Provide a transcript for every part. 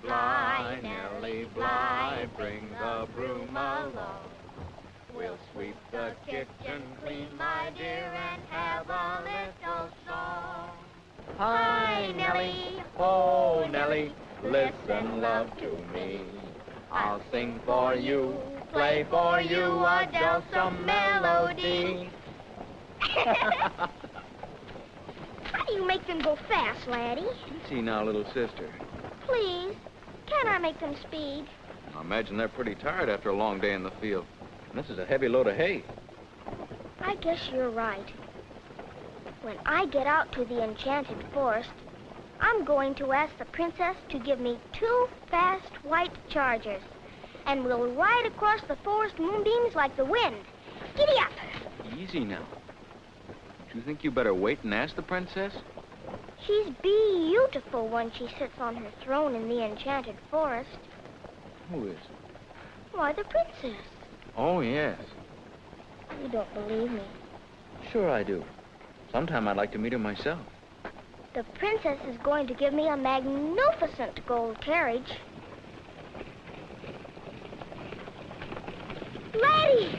Bly, Nellie Bly, bring the broom along. We'll sweep the kitchen clean, my dear, and have a little song. Hi, Nellie, oh, Nellie, listen, love, to me. I'll sing for you, play for you a dulcet melody. How do you make them go fast, Laddie? Easy now, little sister. Please, can I make them speed? I imagine they're pretty tired after a long day in the field. And this is a heavy load of hay. I guess you're right. When I get out to the enchanted forest, I'm going to ask the princess to give me 2 fast white chargers. And we'll ride across the forest moonbeams like the wind. Giddy up! Easy now. Do you think you better wait and ask the princess? She's beautiful when she sits on her throne in the enchanted forest. Who is? Why, the princess. Oh, yes. You don't believe me. Sure I do. Sometime I'd like to meet her myself. The princess is going to give me a magnificent gold carriage. Laddie!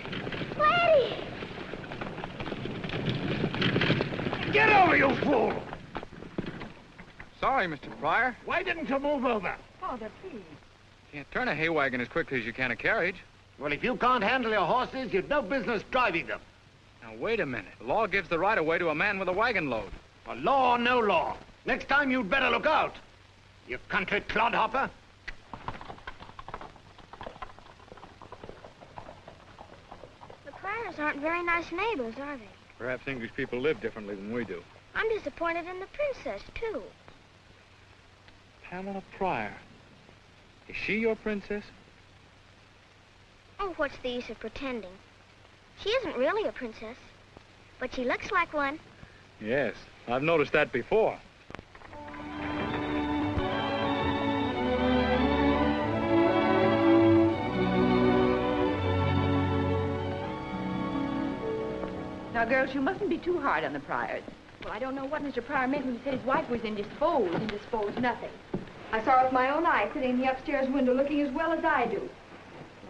Laddie! Get over, you fool! Sorry, Mr. Pryor. Why didn't you move over? Father, please. Can't turn a hay wagon as quickly as you can a carriage. Well, if you can't handle your horses, you've no business driving them. Now, wait a minute. The law gives the right-of-way to a man with a wagon load. A law or no law. Next time you'd better look out. You country clodhopper. The Pryors aren't very nice neighbors, are they? Perhaps English people live differently than we do. I'm disappointed in the princess, too. Pamela Pryor. Is she your princess? Oh, what's the use of pretending? She isn't really a princess, but she looks like one. Yes, I've noticed that before. Now, girls, you mustn't be too hard on the Pryors. Well, I don't know what Mr. Pryor meant when he said his wife was indisposed. Indisposed nothing. I saw her with my own eyes sitting in the upstairs window looking as well as I do.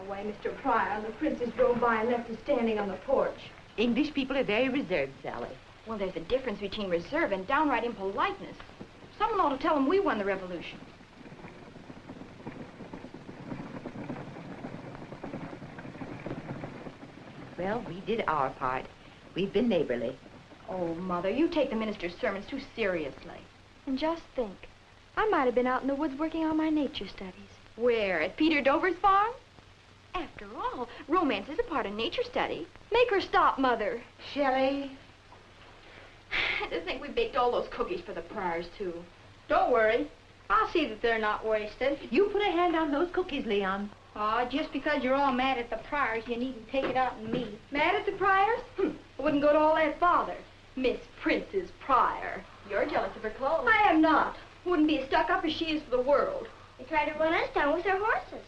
The way Mr. Pryor and the princess drove by and left us standing on the porch. English people are very reserved, Sally. Well, there's a difference between reserve and downright impoliteness. Someone ought to tell them we won the revolution. Well, we did our part. We've been neighborly. Oh, Mother, you take the minister's sermons too seriously. And just think, I might have been out in the woods working on my nature studies. Where? At Peter Dover's farm? After all, romance is a part of nature study. Make her stop, Mother. Shelley? To think we baked all those cookies for the Pryors, too. Don't worry. I'll see that they're not wasted. You put a hand on those cookies, Leon. Oh, just because you're all mad at the Pryors, you needn't take it out on me. Mad at the Pryors? I wouldn't go to all that bother. Miss Princess Pryor. You're jealous of her clothes. I am not. Wouldn't be as stuck up as she is for the world. They tried to run us down with their horses.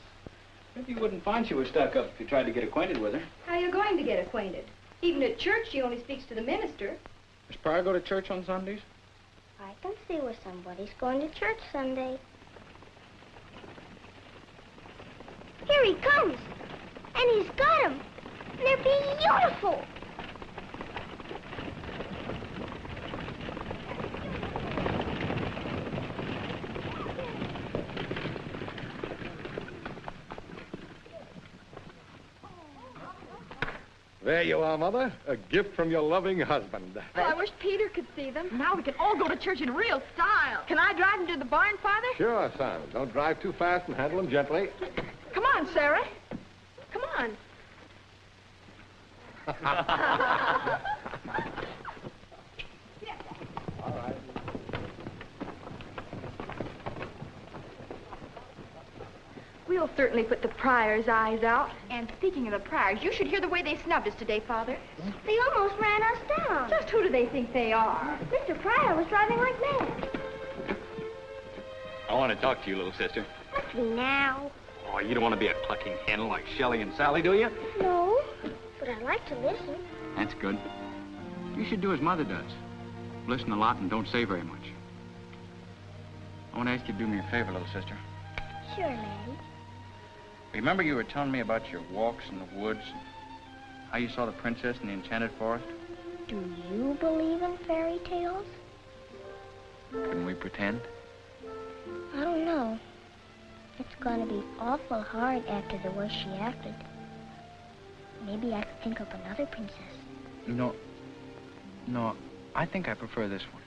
Maybe you wouldn't find she was stuck up if you tried to get acquainted with her. How are you going to get acquainted? Even at church, she only speaks to the minister. Does Pryor go to church on Sundays? I can see where somebody's going to church Sunday. Here he comes. And he's got them. They're beautiful. There you are, Mother. A gift from your loving husband. Well, I wish Peter could see them. Now we can all go to church in real style. Can I drive them to the barn, Father? Sure, son. Don't drive too fast and handle them gently. Come on, Sarah. Come on. All right. We'll certainly put the Pryors' eyes out. And speaking of the Pryors, you should hear the way they snubbed us today, Father. They almost ran us down. Just who do they think they are? Mr. Pryor was driving like mad. I want to talk to you, little sister. Must be now. Oh, you don't want to be a clucking hen like Shelley and Sally, do you? No, but I like to listen. That's good. You should do as Mother does. Listen a lot and don't say very much. I want to ask you to do me a favor, little sister. Sure, Laddie. Remember you were telling me about your walks in the woods, how you saw the princess in the enchanted forest? Do you believe in fairy tales? Can we pretend? I don't know. It's gonna be awful hard after the way she acted. Maybe I could think of another princess. No, I think I prefer this one.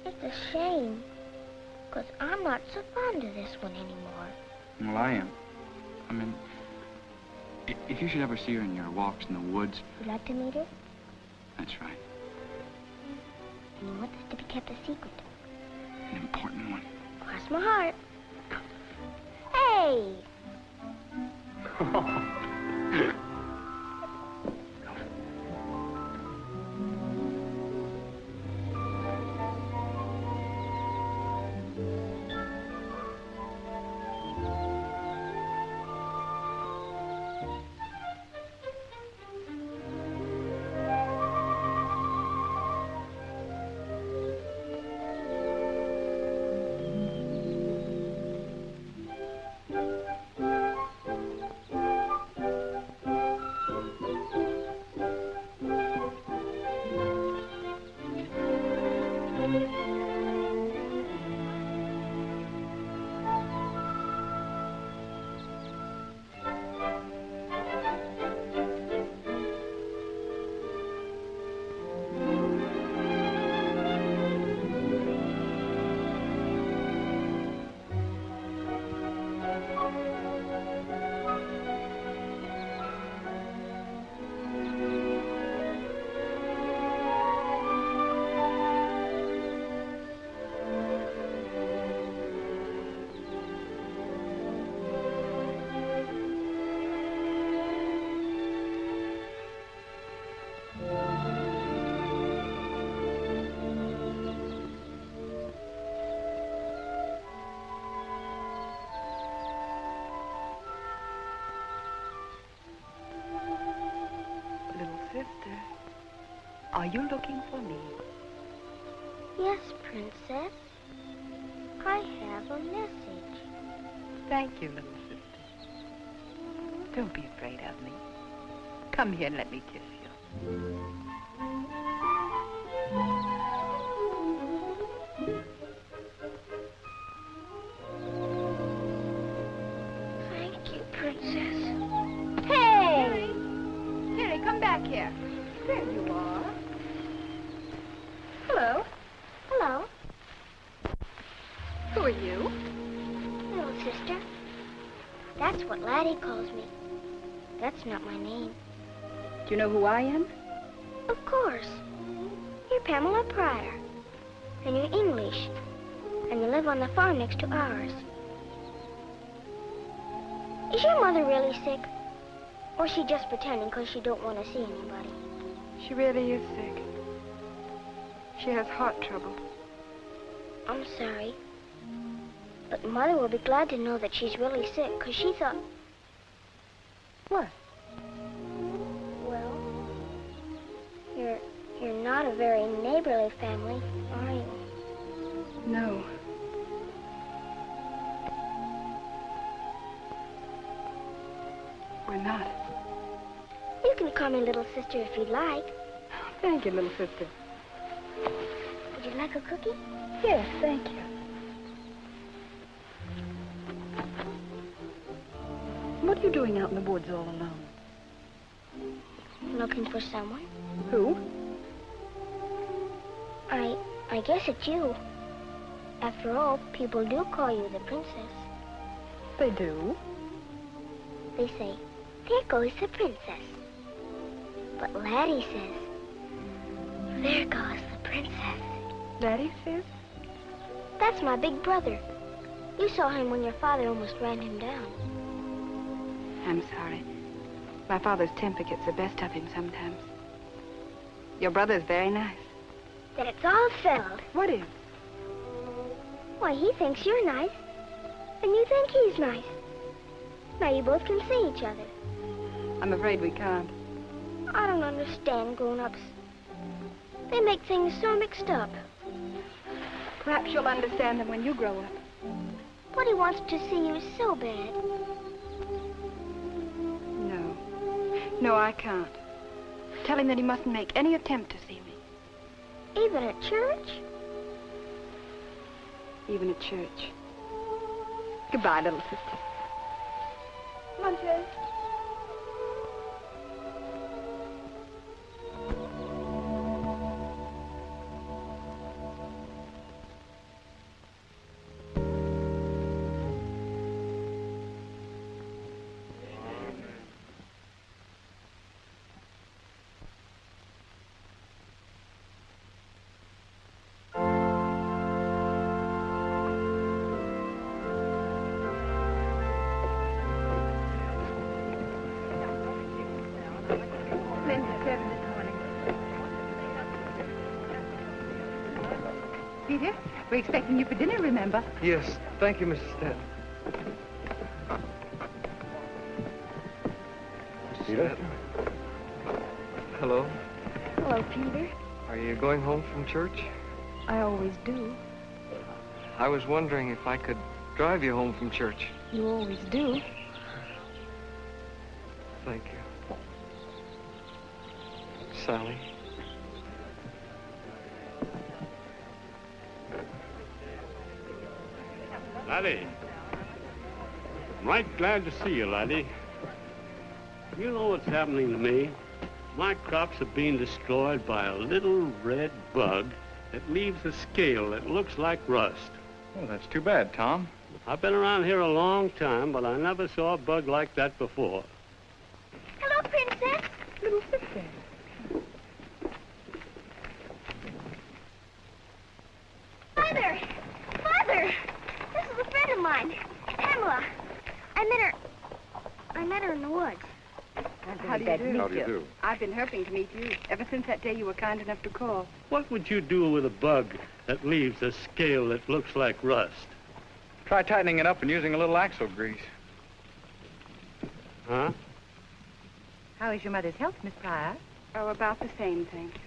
It's a shame, 'cause I'm not so fond of this one anymore. Well, I am. I mean, if you should ever see her in your walks in the woods... You'd like to meet her? That's right. And you want this to be kept a secret? An important one. Cross my heart. Hey! Sister, are you looking for me? Yes, Princess. I have a message. Thank you, little sister. Don't be afraid of me. Come here and let me kiss you. Thank you, Princess. Hey! Terry, come back here. There you are. Hello. Hello, Who are you? little sister. That's what Laddie calls me. That's not my name. Do you know who I am? Of course. You're Pamela Pryor. And you're English. And you live on the farm next to ours. Is your mother really sick? Or is she just pretending because she don't want to see anybody? She really is sick. She has heart trouble. I'm sorry. But Mother will be glad to know that she's really sick, because she thought... What? Well, you're not a very neighborly family, are you? No. We're not. You can call me little sister if you'd like. Thank you, little sister. Would you like a cookie? Yes, thank you. What are you doing out in the woods all alone? Looking for someone? Who? I guess it's you. After all, people do call you the princess. They do? They say, there goes the princess. But Laddie says, there goes the princess. Laddie says? That's my big brother. You saw him when your father almost ran him down. I'm sorry. My father's temper gets the best of him sometimes. Your brother's very nice. Then it's all settled. What is? Why, he thinks you're nice. And you think he's nice. Now you both can see each other. I'm afraid we can't. I don't understand grown-ups. They make things so mixed up. Perhaps you'll understand them when you grow up. But he wants to see you so bad. No. No, I can't. Tell him that he mustn't make any attempt to see me. Even at church? Even at church. Goodbye, little sister. Come on, Jay. Peter, we're expecting you for dinner, remember? Yes, thank you, Mrs. Stratton. Peter? Hello. Hello, Peter. Are you going home from church? I always do. I was wondering if I could drive you home from church. You always do. Thank you. Sally. Laddie. Right glad to see you, Laddie. You know what's happening to me? My crops are being destroyed by a little red bug that leaves a scale that looks like rust. Oh, that's too bad, Tom. I've been around here a long time, but I never saw a bug like that before. Hello, Princess. Little sister. Father! Father! This is a friend of mine, Pamela. I met her in the woods. How do you do? How do you do? I've been hoping to meet you ever since that day you were kind enough to call. What would you do with a bug that leaves a scale that looks like rust? Try tightening it up and using a little axle grease. Huh? How is your mother's health, Miss Pryor? Oh, about the same, thank you.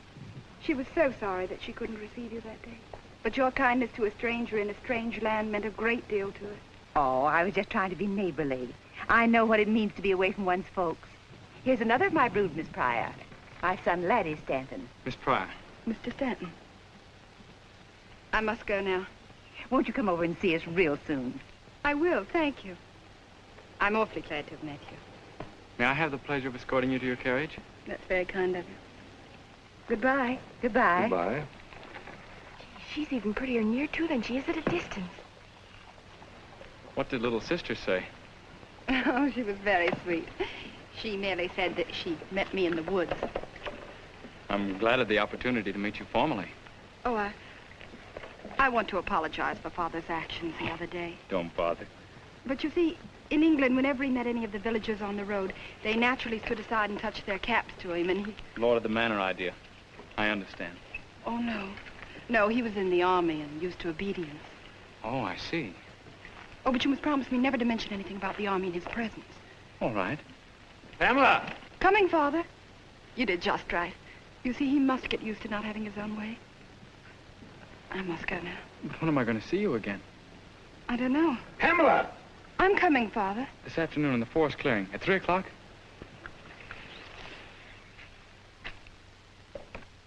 She was so sorry that she couldn't receive you that day. But your kindness to a stranger in a strange land meant a great deal to her. Oh, I was just trying to be neighborly. I know what it means to be away from one's folks. Here's another of my brood, Miss Pryor. My son, Laddie Stratton. Miss Pryor. Mr. Stratton. I must go now. Won't you come over and see us real soon? I will, thank you. I'm awfully glad to have met you. May I have the pleasure of escorting you to your carriage? That's very kind of you. Goodbye. Goodbye. Goodbye. She's even prettier near to than she is at a distance. What did little sister say? Oh, she was very sweet. She merely said that she met me in the woods. I'm glad of the opportunity to meet you formally. Oh, I want to apologize for Father's actions the other day. Don't bother. But you see, in England, whenever he met any of the villagers on the road, they naturally stood aside and touched their caps to him, and he... Lord of the Manor idea. I understand. Oh, no. No, he was in the army and used to obedience. Oh, I see. Oh, but you must promise me never to mention anything about the army in his presence. All right. Pamela! Coming, Father. You did just right. You see, he must get used to not having his own way. I must go now. But when am I going to see you again? I don't know. Pamela! I'm coming, Father. This afternoon in the forest clearing at 3 o'clock?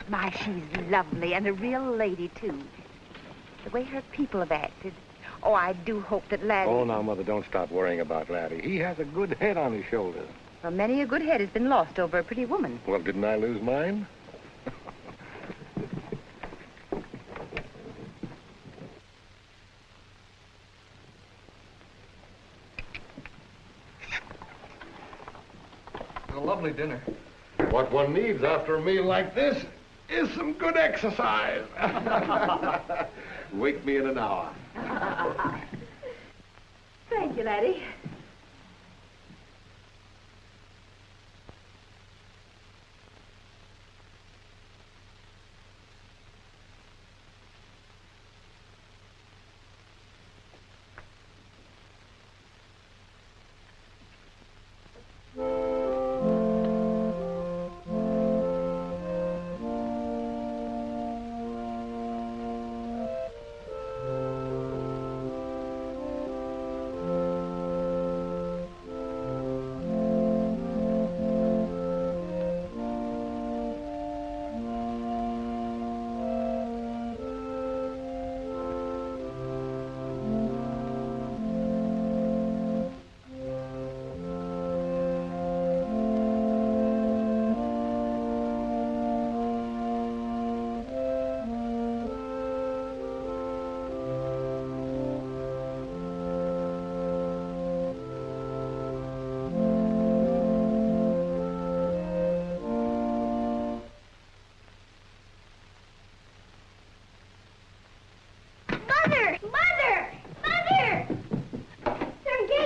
My, she's lovely and a real lady, too. The way her people have acted. Oh, I do hope that Laddie... Oh, now, Mother, don't stop worrying about Laddie. He has a good head on his shoulders. Well, many a good head has been lost over a pretty woman. Well, didn't I lose mine? A lovely dinner. What one needs after a meal like this is some good exercise. Wake me in an hour. Thank you, Laddie.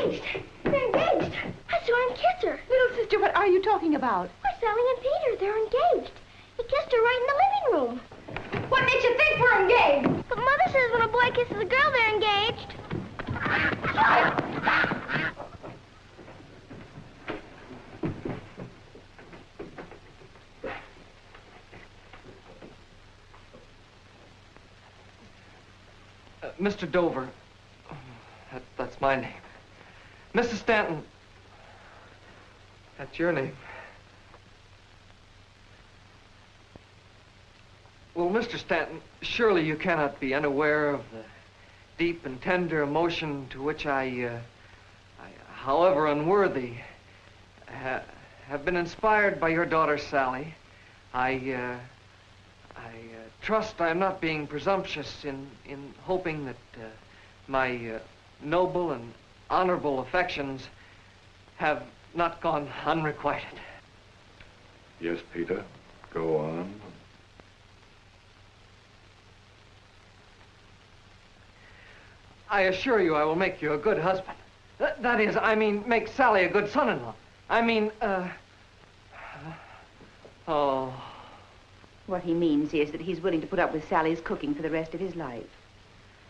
engaged. They're engaged. I saw him kiss her. Little sister, what are you talking about? Why, Sally and Peter, they're engaged. He kissed her right in the living room. What makes you think we're engaged? But Mother says when a boy kisses a girl, they're engaged. Mr. Dover. That's my name. Mrs. Stanton. That's your name. Well, Mr. Stanton, surely you cannot be unaware of the deep and tender emotion to which I however unworthy, have been inspired by your daughter, Sally. I trust I'm not being presumptuous in hoping that my noble and honorable affections have not gone unrequited. Yes, Peter. Go on. I assure you I will make you a good husband. That is, I mean, make Sally a good son-in-law. I mean, oh. What he means is that he's willing to put up with Sally's cooking for the rest of his life.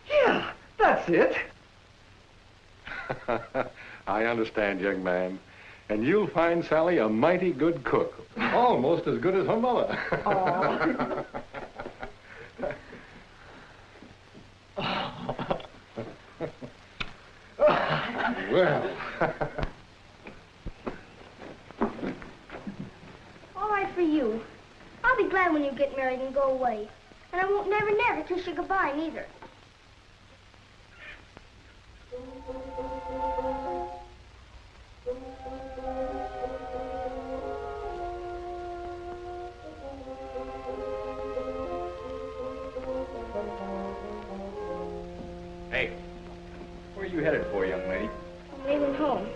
Yeah, that's it. I understand, young man. And you'll find Sally a mighty good cook. Almost as good as her mother. Oh. Well. All right for you. I'll be glad when you get married and go away. And I won't never kiss you goodbye, neither. Hey, where are you headed for, young lady? I'm leaving home.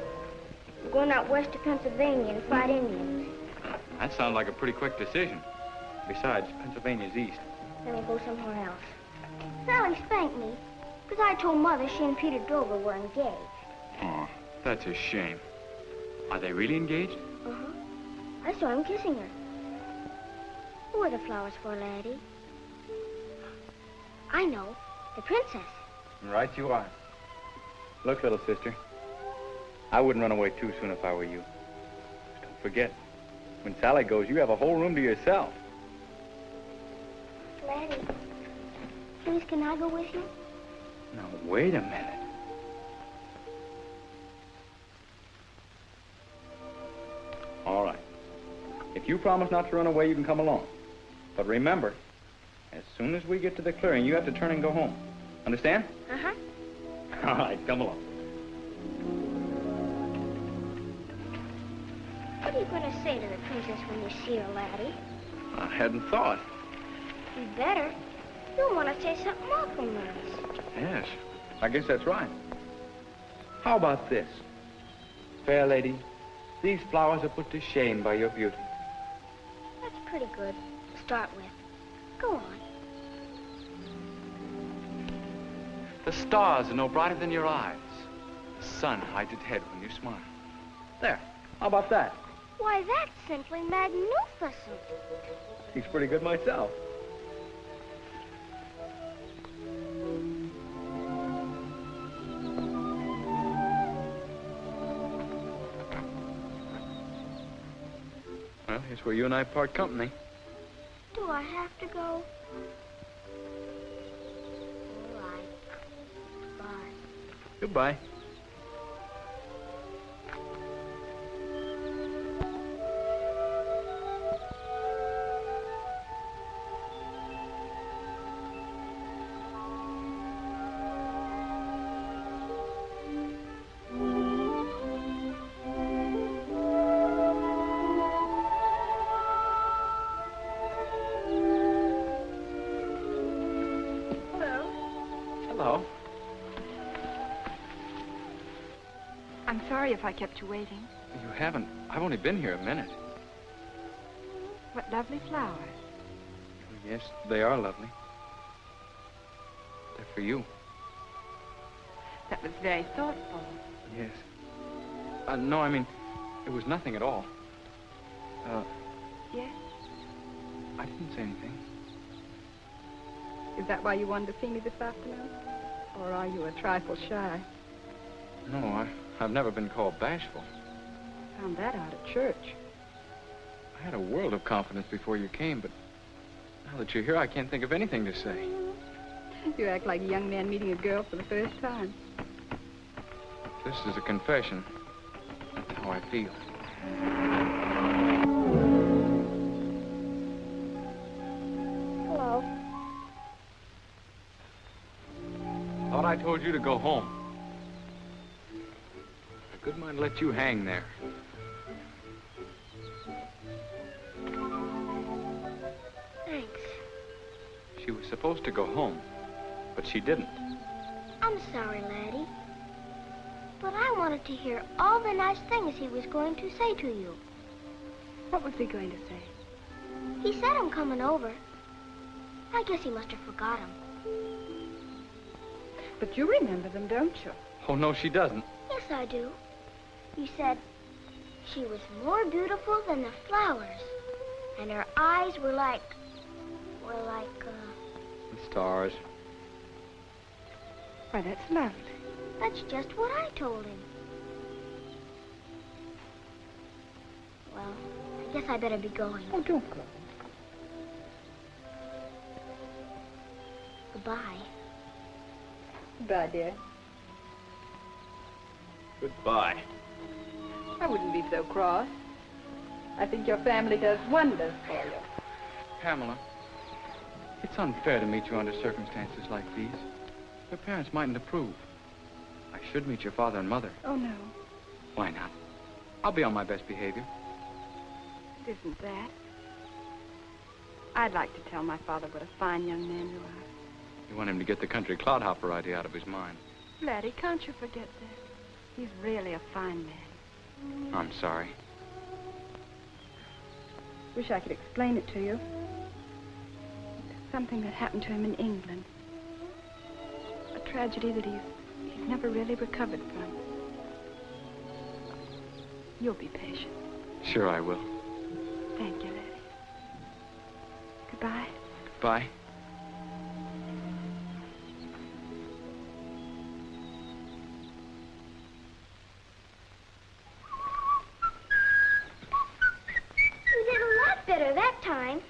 I'm going out west to Pennsylvania and fight Indians. That sounds like a pretty quick decision. Besides, Pennsylvania's east. Then we'll go somewhere else. Sally spanked me, because I told Mother she and Peter Dover were engaged. Oh, that's a shame. Are they really engaged? Uh-huh. I saw him kissing her. Who are the flowers for, Laddie? I know. The princess. Right you are. Look, little sister, I wouldn't run away too soon if I were you. Just don't forget, when Sally goes, you have a whole room to yourself. Laddie, please, can I go with you? Now, wait a minute. All right. If you promise not to run away, you can come along. But remember, as soon as we get to the clearing, you have to turn and go home. Understand? Uh-huh. All right, come along. What are you going to say to the princess when you see her, Laddie? I hadn't thought. You better. You'll want to say something awful nice. Yes, I guess that's right. How about this? Fair lady, these flowers are put to shame by your beauty. That's pretty good to start with. Go on. The stars are no brighter than your eyes. The sun hides its head when you smile. There, how about that? Why, that's simply magnificent. He's pretty good myself. Well, here's where you and I part company. Do I have to go? All right. Bye. Goodbye. Hello. I'm sorry if I kept you waiting. You haven't. I've only been here a minute. What lovely flowers. Yes, they are lovely. They're for you. That was very thoughtful. Yes. No, I mean, it was nothing at all. Yes? I didn't say anything. Is that why you wanted to see me this afternoon? Or are you a trifle shy? No, I've never been called bashful. Found that out at church. I had a world of confidence before you came, but now that you're here, I can't think of anything to say. You act like a young man meeting a girl for the first time. This is a confession. That's how I feel. Hello. Thought I told you to go home. A good mind let you hang there. Thanks. She was supposed to go home, but she didn't. I'm sorry, Laddie. But I wanted to hear all the nice things he was going to say to you. What was he going to say? He said I'm coming over. I guess he must have forgot him. But you remember them, don't you? Oh, no, she doesn't. Yes, I do. You said she was more beautiful than the flowers. And her eyes were like... The stars. Why, that's lovely. That's just what I told him. Well, I guess I better be going. Oh, don't go. Goodbye. Goodbye, dear. Goodbye. I wouldn't be so cross. I think your family does wonders for you. Pamela, it's unfair to meet you under circumstances like these. Your parents mightn't approve. I should meet your father and mother. Oh, no. Why not? I'll be on my best behavior. It isn't that. I'd like to tell my father what a fine young man you are. You want him to get the country clodhopper idea out of his mind. Laddie, can't you forget that? He's really a fine man. I'm sorry. Wish I could explain it to you. There's something that happened to him in England. A tragedy that he's never really recovered from. You'll be patient. Sure I will. Thank you, Laddie. Goodbye. Goodbye. You did a lot better that time.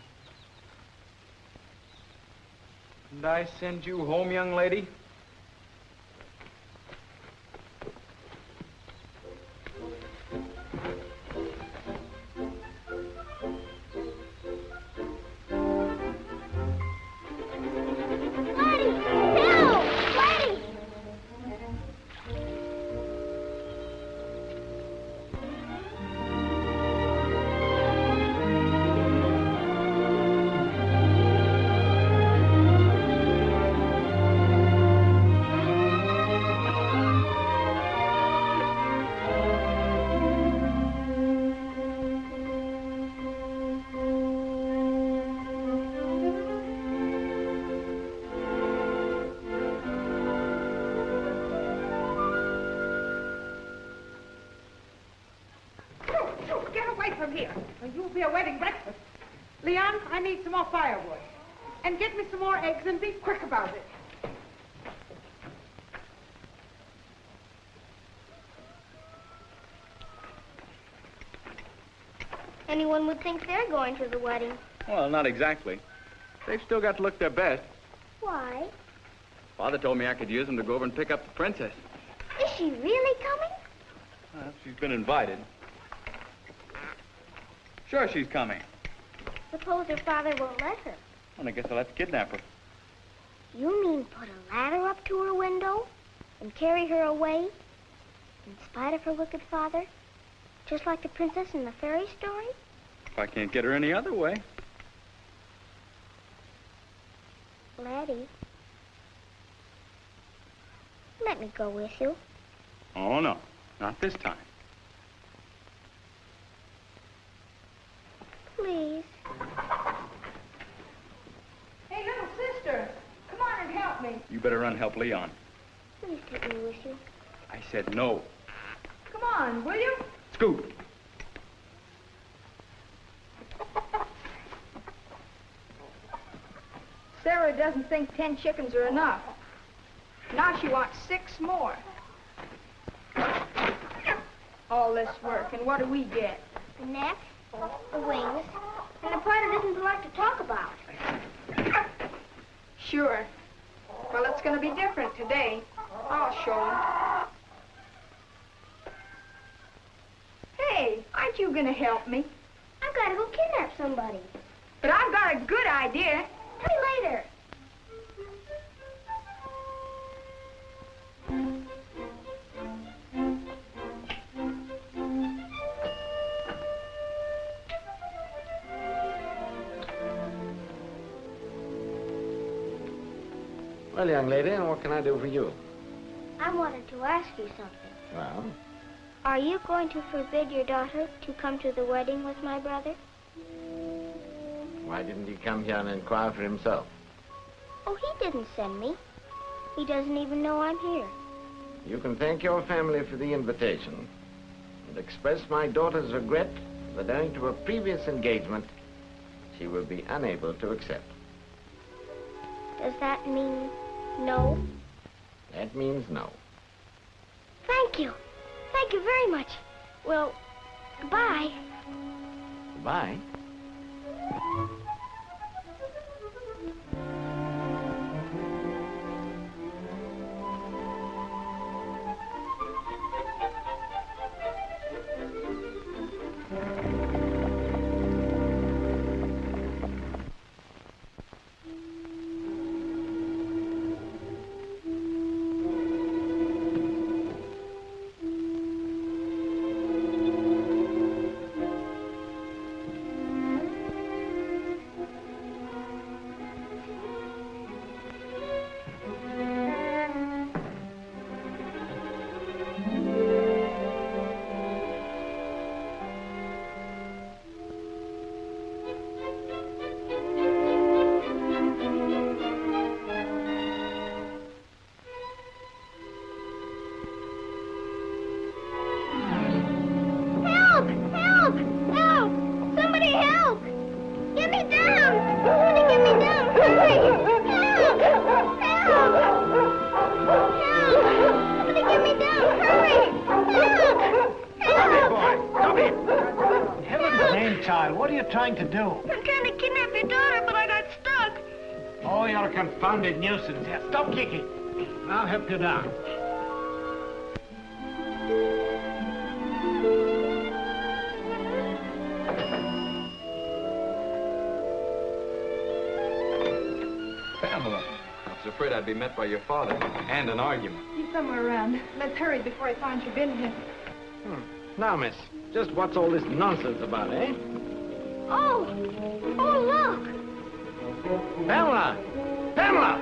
Did I send you home, young lady? Leon, I need some more firewood. And get me some more eggs and be quick about it. Anyone would think they're going to the wedding. Well, not exactly. They've still got to look their best. Why? Father told me I could use them to go over and pick up the princess. Is she really coming? Well, she's been invited. Sure she's coming. Suppose her father won't let her. Well, I guess I'll have to kidnap her. You mean put a ladder up to her window and carry her away in spite of her wicked father? Just like the princess in the fairy story? If I can't get her any other way. Laddie, let me go with you. Oh, no. Not this time. Please. Hey, little sister, come on and help me. You better run help Leon. Please take me with you. I said no. Come on. on, will you? Scoot. Sarah doesn't think 10 chickens are enough. Now she wants 6 more. All this work, and what do we get? The neck, the wings, and the part it isn't allowed to talk about. Sure. Well, it's going to be different today. I'll show 'em. Hey, aren't you going to help me? I've got to go kidnap somebody. But I've got a good idea. Tell me later. Well, young lady, what can I do for you? I wanted to ask you something. Well? Are you going to forbid your daughter to come to the wedding with my brother? Why didn't he come here and inquire for himself? Oh, he didn't send me. He doesn't even know I'm here. You can thank your family for the invitation and express my daughter's regret that owing to a previous engagement, she will be unable to accept. Does that mean no? That means no. Thank you. Thank you very much. Well, goodbye. Goodbye. Trying to do? I'm trying to kidnap your daughter, but I got stuck. Oh, you're a confounded nuisance. Here, stop kicking. I'll help you down. Pamela. I was afraid I'd be met by your father and an argument. He's somewhere around. Let's hurry before he finds you've been here. Now, miss, just what's all this nonsense about, eh? Oh! Oh, look! Pamela! Pamela!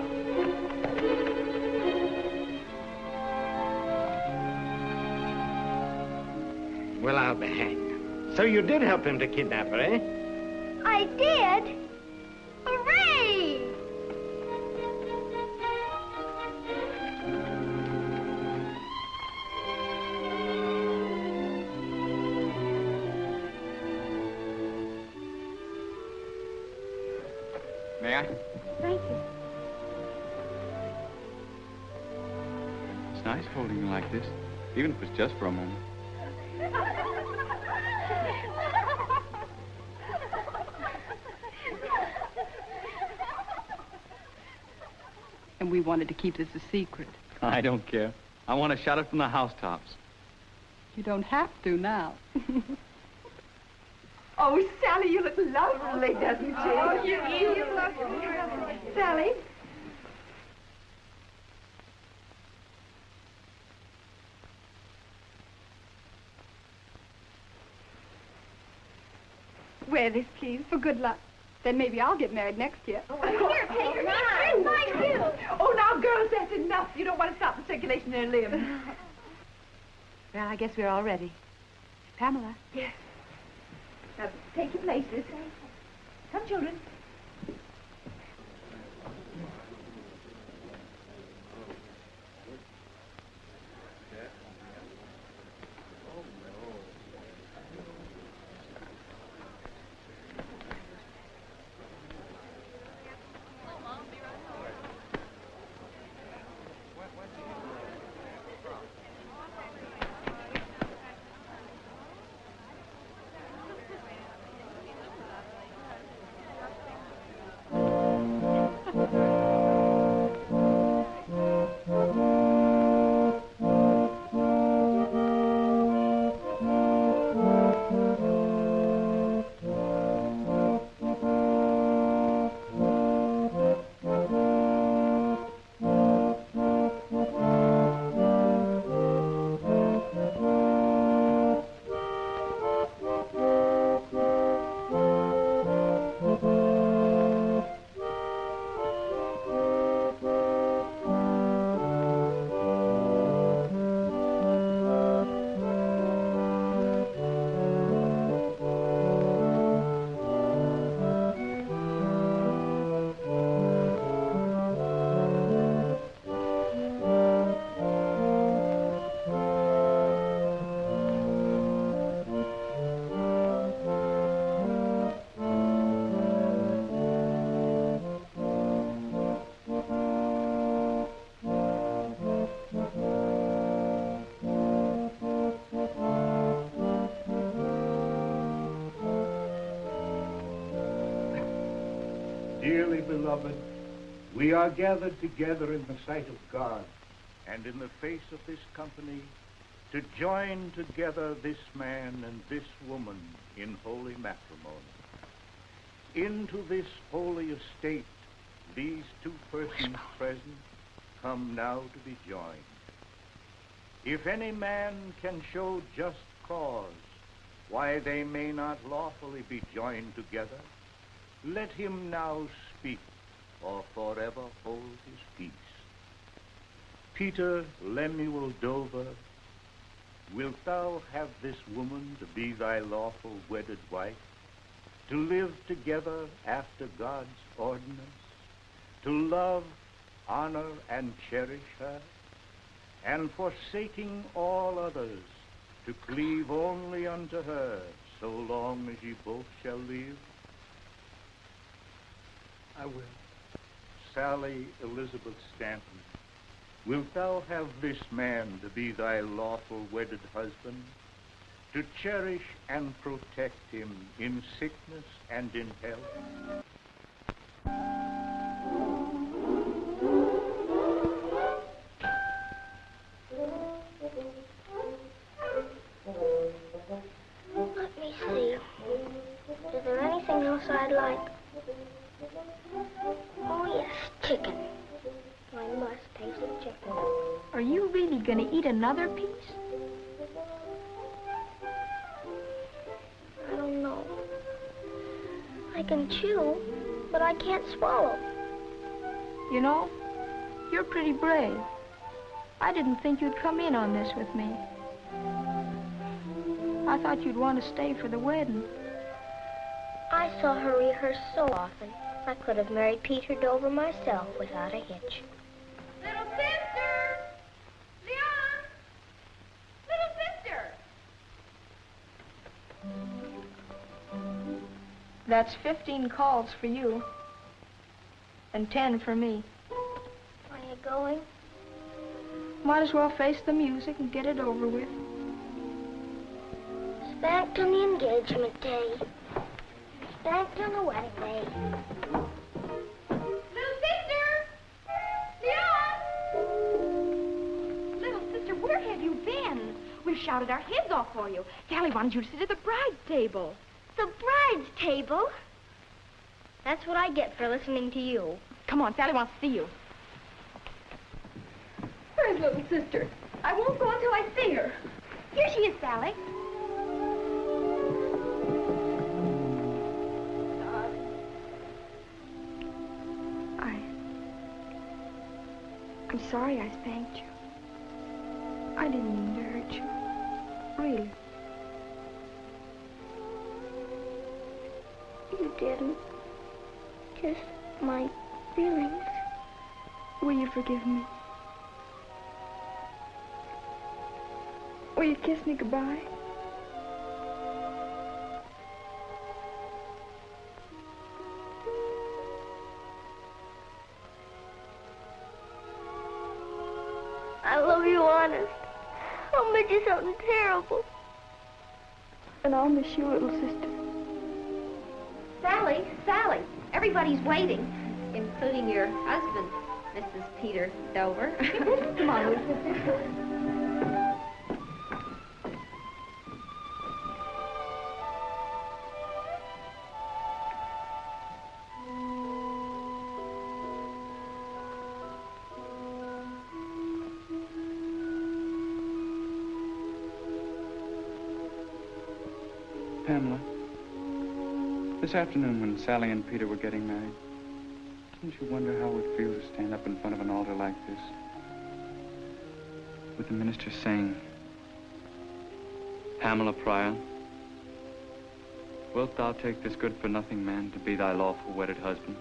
Well, I'll be hanged. So you did help him to kidnap her, eh? I did? Hooray! May I? Thank you. It's nice holding you like this, even if it's just for a moment. And we wanted to keep this a secret. I don't care. I want to shout it from the housetops. You don't have to now. Oh, Sally, you look lovely, doesn't she? Oh, you look Sally? Wear this, please, for good luck. Then maybe I'll get married next year. Here, take her mine. Thank you. Oh, now, girls, that's enough. You don't want to stop the circulation in their limbs. Well, I guess we're all ready. Pamela. Yes. Now, take your places. Come, children. Dearly beloved, we are gathered together in the sight of God and in the face of this company to join together this man and this woman in holy matrimony. Into this holy estate, these two persons present come now to be joined. If any man can show just cause why they may not lawfully be joined together, let him now speak, or forever hold his peace. Peter Lemuel Dover, wilt thou have this woman to be thy lawful wedded wife, to live together after God's ordinance, to love, honor, and cherish her, and forsaking all others, to cleave only unto her, so long as ye both shall live? I will. Sally Elizabeth Stanton, wilt thou have this man to be thy lawful wedded husband, to cherish and protect him in sickness and in health? Let me see. Is there anything else I'd like? Oh, yes, chicken. I must taste the chicken. Are you really going to eat another piece? I don't know. I can chew, but I can't swallow. You know, you're pretty brave. I didn't think you'd come in on this with me. I thought you'd want to stay for the wedding. I saw her rehearse so often. I could have married Peter Dover myself without a hitch. Little sister! Leon! Little sister! That's 15 calls for you, and 10 for me. Are you going? Might as well face the music and get it over with. Spanked on the engagement day. Spanked on the wedding day. Little sister! Leon! Little sister, where have you been? We've shouted our heads off for you. Sally wanted you to sit at the bride's table. The bride's table? That's what I get for listening to you. Come on, Sally wants to see you. Where's little sister? I won't go until I see her. Here she is, Sally. I'm sorry I spanked you. I didn't mean to hurt you. Really. You didn't. Just my feelings. Will you forgive me? Will you kiss me goodbye? I love you, honest. I'll make you something terrible. And I'll miss you, little sister. Sally, Sally, everybody's waiting, including your husband, Mrs. Peter Dover. Come on, little sister. Pamela, this afternoon when Sally and Peter were getting married, didn't you wonder how it would feel to stand up in front of an altar like this? With the minister saying, Pamela Pryor, wilt thou take this good-for-nothing man to be thy lawful wedded husband?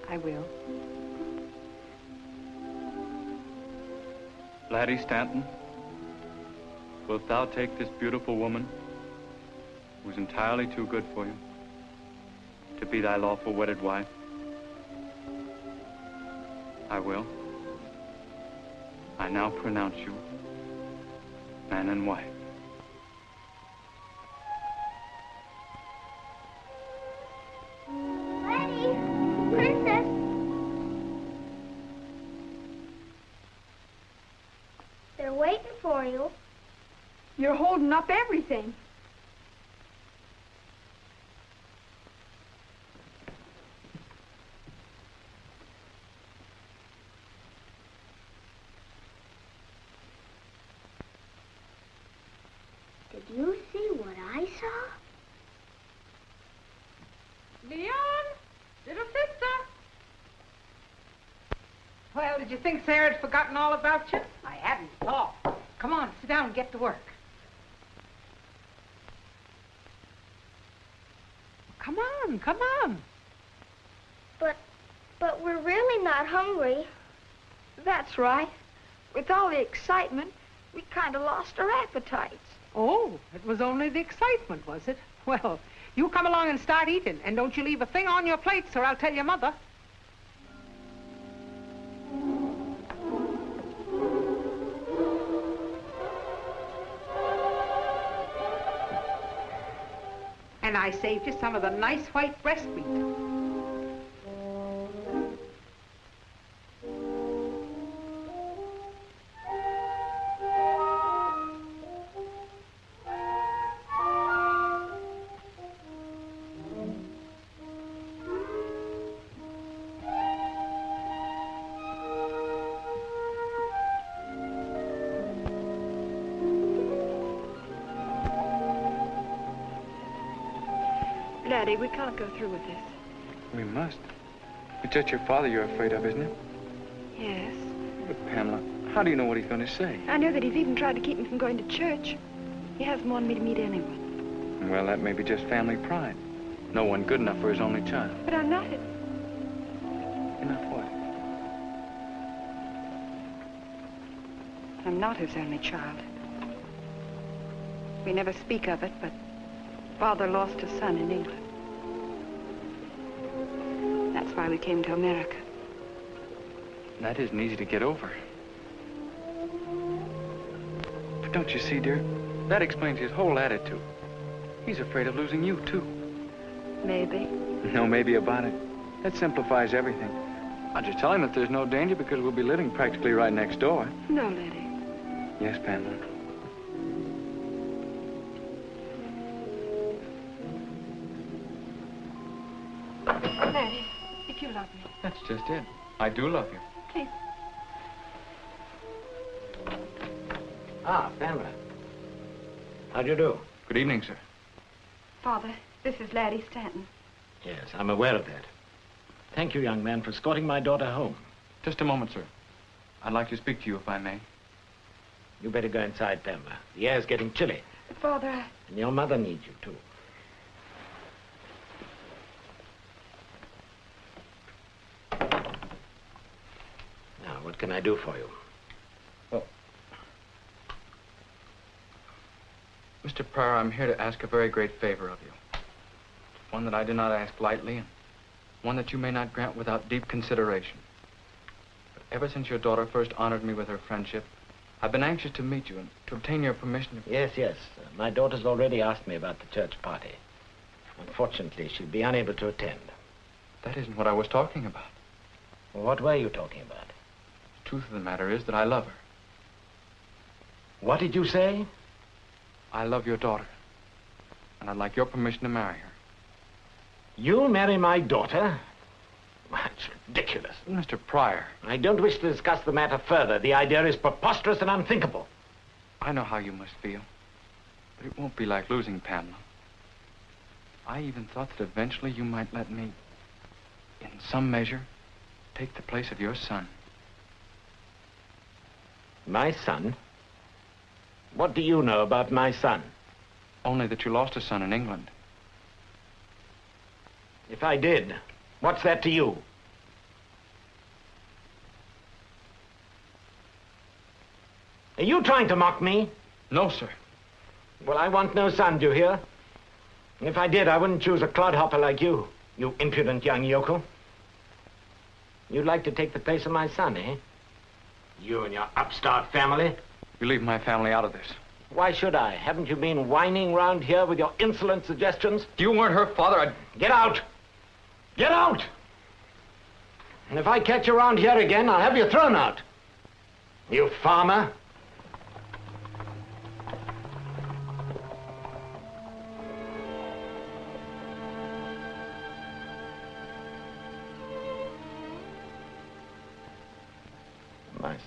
I will. Laddie Stanton, wilt thou take this beautiful woman, who's entirely too good for you, to be thy lawful wedded wife? I will. I now pronounce you man and wife. Laddie, where's You're holding up everything. Did you see what I saw? Leon, little sister. Well, did you think Sarah had forgotten all about you? I hadn't at all. Come on, sit down and get to work. Come on, come on. But we're really not hungry. That's right. With all the excitement, we kind of lost our appetites. Oh, it was only the excitement, was it? Well, you come along and start eating, and don't you leave a thing on your plates, or I'll tell your mother. And I saved you some of the nice white breast meat. Laddie, we can't go through with this. We must. It's just your father you're afraid of, isn't it? Yes. But, Pamela, how do you know what he's going to say? I know that he's even tried to keep me from going to church. He hasn't wanted me to meet anyone. Well, that may be just family pride. No one good enough for his only child. But I'm not it. You're not what? I'm not his only child. We never speak of it, but Father lost a son in England. That's why we came to America. That isn't easy to get over. But don't you see, dear? That explains his whole attitude. He's afraid of losing you, too. Maybe. No maybe about it. That simplifies everything. I'll just tell him that there's no danger because we'll be living practically right next door. No, Laddie. Yes, Pamela. Laddie, if you love me. That's just it. I do love you. Please. Ah, Pamela. How do you do? Good evening, sir. Father, this is Laddie Stratton. Yes, I'm aware of that. Thank you, young man, for escorting my daughter home. Just a moment, sir. I'd like to speak to you, if I may. You better go inside, Pamela. The air's getting chilly. Father, And your mother needs you, too. Now, what can I do for you? Well, Mr. Pryor, I'm here to ask a very great favor of you. One that I do not ask lightly, and one that you may not grant without deep consideration. But ever since your daughter first honored me with her friendship, I've been anxious to meet you and to obtain your permission to... Yes. My daughter's already asked me about the church party. Unfortunately, she'll be unable to attend. That isn't what I was talking about. Well, what were you talking about? The truth of the matter is that I love her. What did you say? I love your daughter, and I'd like your permission to marry her. You'll marry my daughter? That's ridiculous. Mr. Pryor. I don't wish to discuss the matter further. The idea is preposterous and unthinkable. I know how you must feel, but it won't be like losing Pamela. I even thought that eventually you might let me, in some measure, take the place of your son. My son? What do you know about my son? Only that you lost a son in England. If I did, what's that to you? Are you trying to mock me? No, sir. Well, I want no son, do you hear? If I did, I wouldn't choose a clodhopper like you impudent young yokel. You'd like to take the place of my son, eh? You and your upstart family? You leave my family out of this. Why should I? Haven't you been whining round here with your insolent suggestions? If you weren't her father, I'd... Get out! Get out! And if I catch you around here again, I'll have you thrown out. You farmer.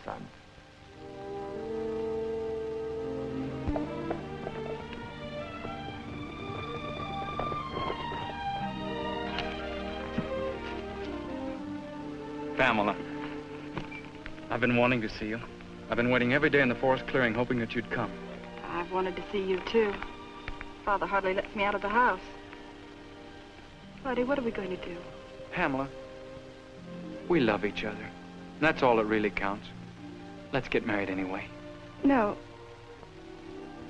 son. Pamela, I've been wanting to see you. I've been waiting every day in the forest clearing, hoping that you'd come. I've wanted to see you, too. Father hardly lets me out of the house. Laddie, what are we going to do? Pamela, we love each other. That's all that really counts. Let's get married anyway. No.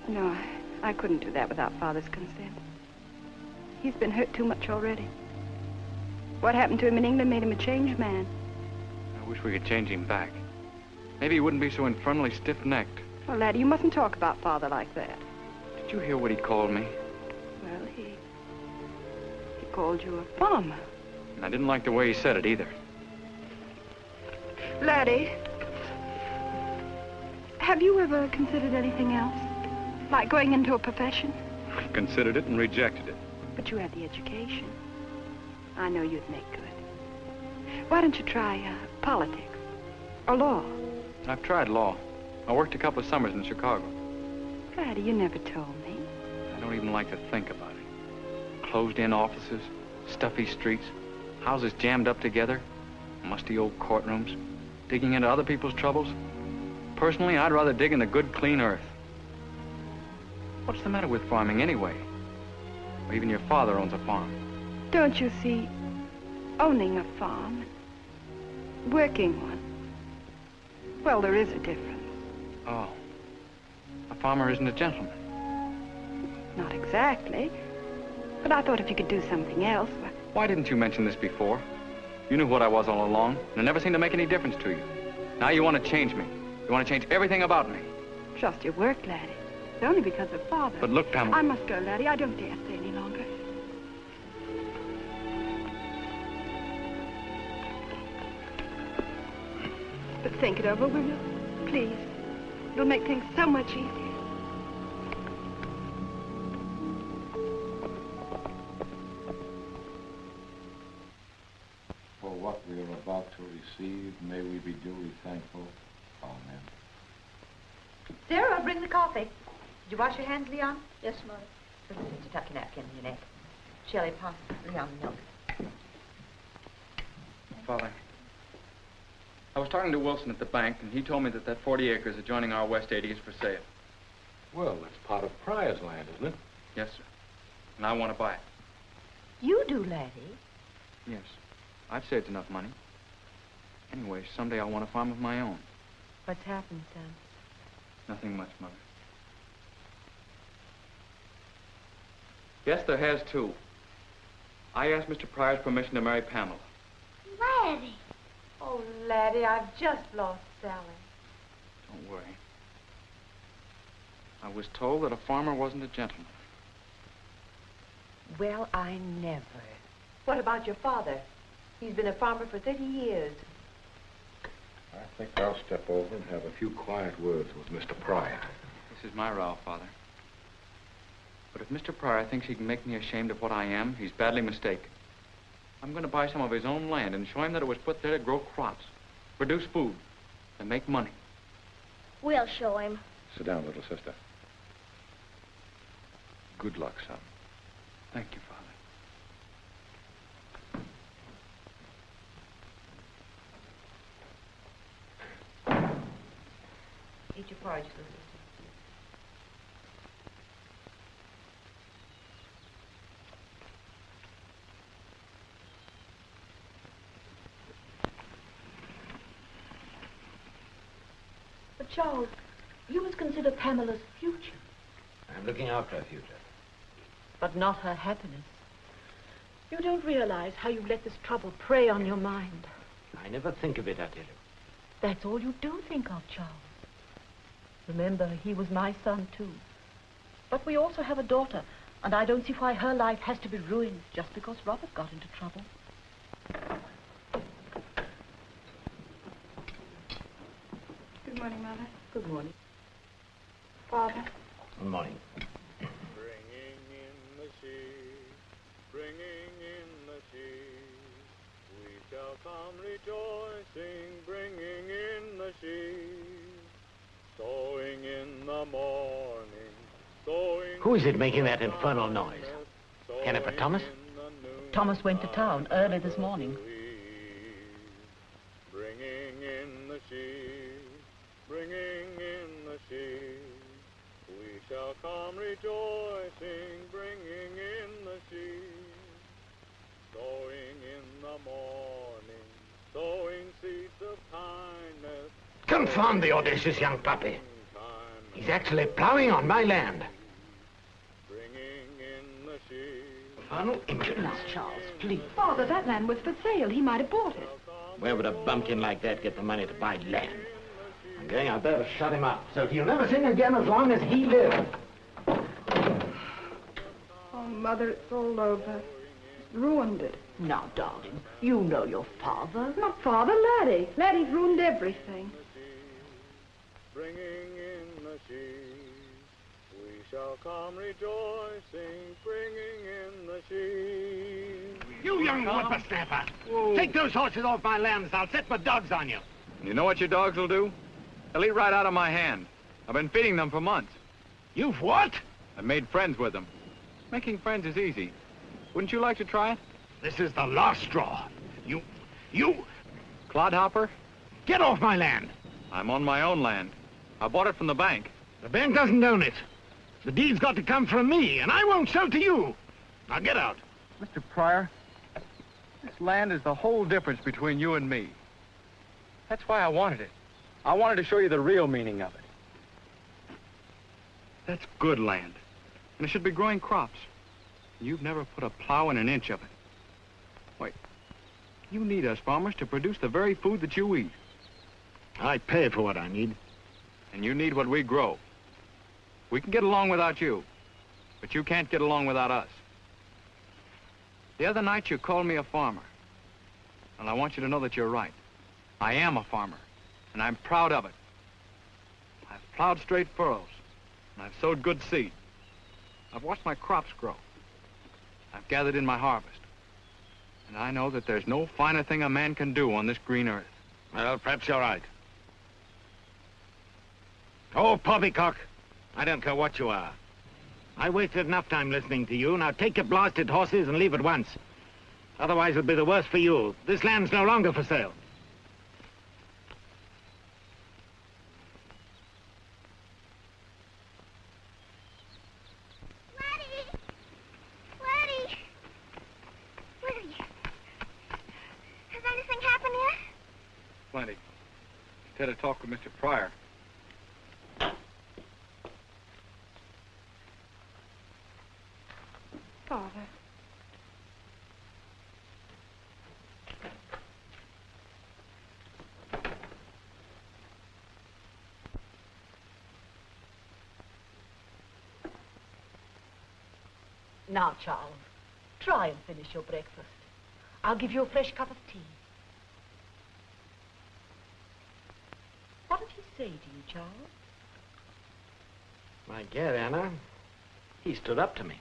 No, I couldn't do that without Father's consent. He's been hurt too much already. What happened to him in England made him a changed man. I wish we could change him back. Maybe he wouldn't be so infernally stiff-necked. Well, Laddie, you mustn't talk about Father like that. Did you hear what he called me? Well, he called you a farmer. And I didn't like the way he said it either. Laddie, have you ever considered anything else? Like going into a profession? I've considered it and rejected it. But you have the education. I know you'd make good. Why don't you try politics or law? I've tried law. I worked a couple of summers in Chicago. Laddie, you never told me. I don't even like to think about it. Closed-in offices, stuffy streets, houses jammed up together, musty old courtrooms, digging into other people's troubles. Personally, I'd rather dig in the good, clean earth. What's the matter with farming anyway? Or even your father owns a farm. Don't you see, owning a farm, working one, well, there is a difference. Oh. A farmer isn't a gentleman. Not exactly. But I thought if you could do something else... Why didn't you mention this before? You knew what I was all along, and it never seemed to make any difference to you. Now you want to change me. You want to change everything about me. Trust your work, Laddie. It's only because of Father. But look, Pamela... I must go, Laddie. I don't dare stay any longer. But think it over, will you? Please. It'll make things so much easier. For what we are about to receive, may we be duly thankful. Amen. Sarah, bring the coffee. Did you wash your hands, Leon? Yes, Mother. Sister, tuck your napkin in your neck. Shelley, pass Leon the milk. Father, I was talking to Wilson at the bank, and he told me that 40 acres adjoining our West 80 is for sale. Well, that's part of Pryor's land, isn't it? Yes, sir. And I want to buy it. You do, Laddie? Yes. I've saved enough money. Anyway, someday I'll want a farm of my own. What's happened, son? Nothing much, Mother. Yes, there has, too. I asked Mr. Pryor's permission to marry Pamela. Laddie. Oh, Laddie, I've just lost Sally. Don't worry. I was told that a farmer wasn't a gentleman. Well, I never. What about your father? He's been a farmer for 30 years. I think I'll step over and have a few quiet words with Mr. Pryor. This is my row, Father. But if Mr. Pryor thinks he can make me ashamed of what I am, he's badly mistaken. I'm going to buy some of his own land and show him that it was put there to grow crops, produce food, and make money. We'll show him. Sit down, little sister. Good luck, son. Thank you, Father. Eat your porridge, little sister. But, Charles, you must consider Pamela's future. I'm looking after her future. But not her happiness. You don't realize how you've let this trouble prey on your mind. I never think of it, I tell you. That's all you do think of, Charles. Remember, he was my son, too. But we also have a daughter, and I don't see why her life has to be ruined just because Robert got into trouble. Good morning, Mother. Good morning. Father. Good morning. Bringing in the sea, bringing in the sea, we shall come rejoicing, bringing in the sheaves, sowing in the morning, sowing... Who is it making that infernal noise? Jennifer Thomas? Thomas went to town early this morning. Bringing in the sheaves, bringing in the sheaves, we shall come rejoicing, bringing in the sheaves, sowing in the morning, sowing seeds of kindness. Confound the audacious young puppy. He's actually plowing on my land. Bringing in the sheaves. Infernal impudence. Charles, please. Father, that land was for sale. He might have bought it. Where would a bumpkin like that get the money to buy land? I'm going out there to shut him up, so he'll never sing again as long as he lives. Oh, Mother, it's all over. It's ruined it. Now, darling, you know your father. Not Father, Laddie. Laddie's ruined everything. Bringing in the sheaves, we shall come rejoicing, bringing in the sheaves. You young whippersnapper! Take those horses off my lands. I'll set my dogs on you. You know what your dogs will do? They'll eat right out of my hand. I've been feeding them for months. You've what? I've made friends with them. Making friends is easy. Wouldn't you like to try it? This is the last straw. You... Clodhopper? Get off my land. I'm on my own land. I bought it from the bank. The bank doesn't own it. The deed's got to come from me, and I won't sell to you. Now get out. Mr. Pryor, this land is the whole difference between you and me. That's why I wanted it. I wanted to show you the real meaning of it. That's good land, and it should be growing crops. You've never put a plow in an inch of it. Wait, you need us farmers to produce the very food that you eat. I pay for what I need. And you need what we grow. We can get along without you, but you can't get along without us. The other night you called me a farmer. And I want you to know that you're right. I am a farmer, and I'm proud of it. I've plowed straight furrows, and I've sowed good seed. I've watched my crops grow. I've gathered in my harvest. And I know that there's no finer thing a man can do on this green earth. Well, perhaps you're right. Oh, poppycock. I don't care what you are. I wasted enough time listening to you. Now take your blasted horses and leave at once. Otherwise it'll be the worse for you. This land's no longer for sale. Laddie! Laddie! Where are you? Has anything happened yet? Plenty. Instead of talk with Mr. Pryor. Father. Now, Charles, try and finish your breakfast. I'll give you a fresh cup of tea. What did he say to you, Charles? My dear Anna, he stood up to me.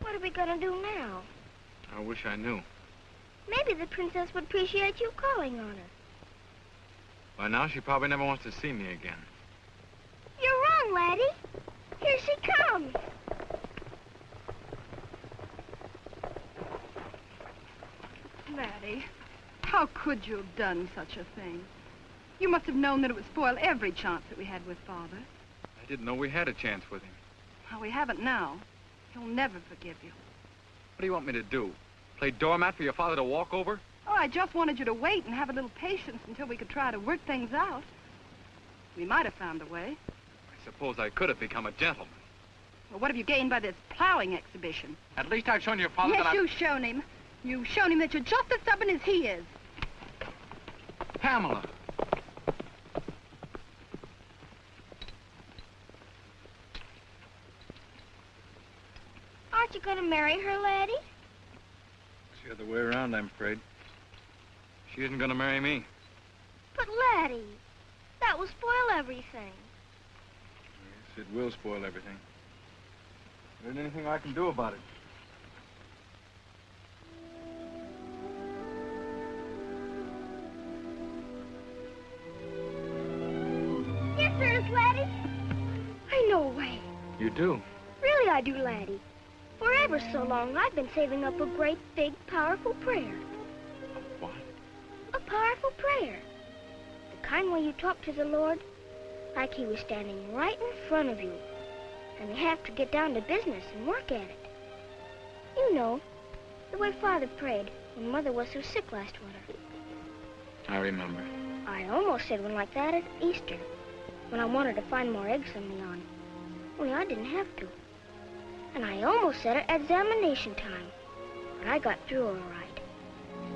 What are we gonna do now? I wish I knew. Maybe the princess would appreciate you calling on her. By now, she probably never wants to see me again. You're wrong, Laddie. Here she comes. Laddie, how could you have done such a thing? You must have known that it would spoil every chance that we had with Father. I didn't know we had a chance with him. Well, we haven't now. He'll never forgive you. What do you want me to do? Play doormat for your father to walk over? Oh, I just wanted you to wait and have a little patience until we could try to work things out. We might have found a way. I suppose I could have become a gentleman. Well, what have you gained by this plowing exhibition? At least I've shown your father yes, that you've shown him. You've shown him that you're just as stubborn as he is. Pamela. Aren't you gonna marry her, Laddie? It's the other way around, I'm afraid. She isn't going to marry me. But, Laddie, that will spoil everything. Yes, it will spoil everything. There isn't anything I can do about it. answer us, Laddie? I know a way. You do? Really, I do, Laddie. For ever so long, I've been saving up a great, big, powerful prayer. What? A powerful prayer. The kind where you talk to the Lord like he was standing right in front of you. And you have to get down to business and work at it. You know, the way Father prayed when Mother was so sick last winter. I remember. I almost said one like that at Easter, when I wanted to find more eggs on the awning. Only I didn't have to. And I almost said it at examination time, but I got through all right.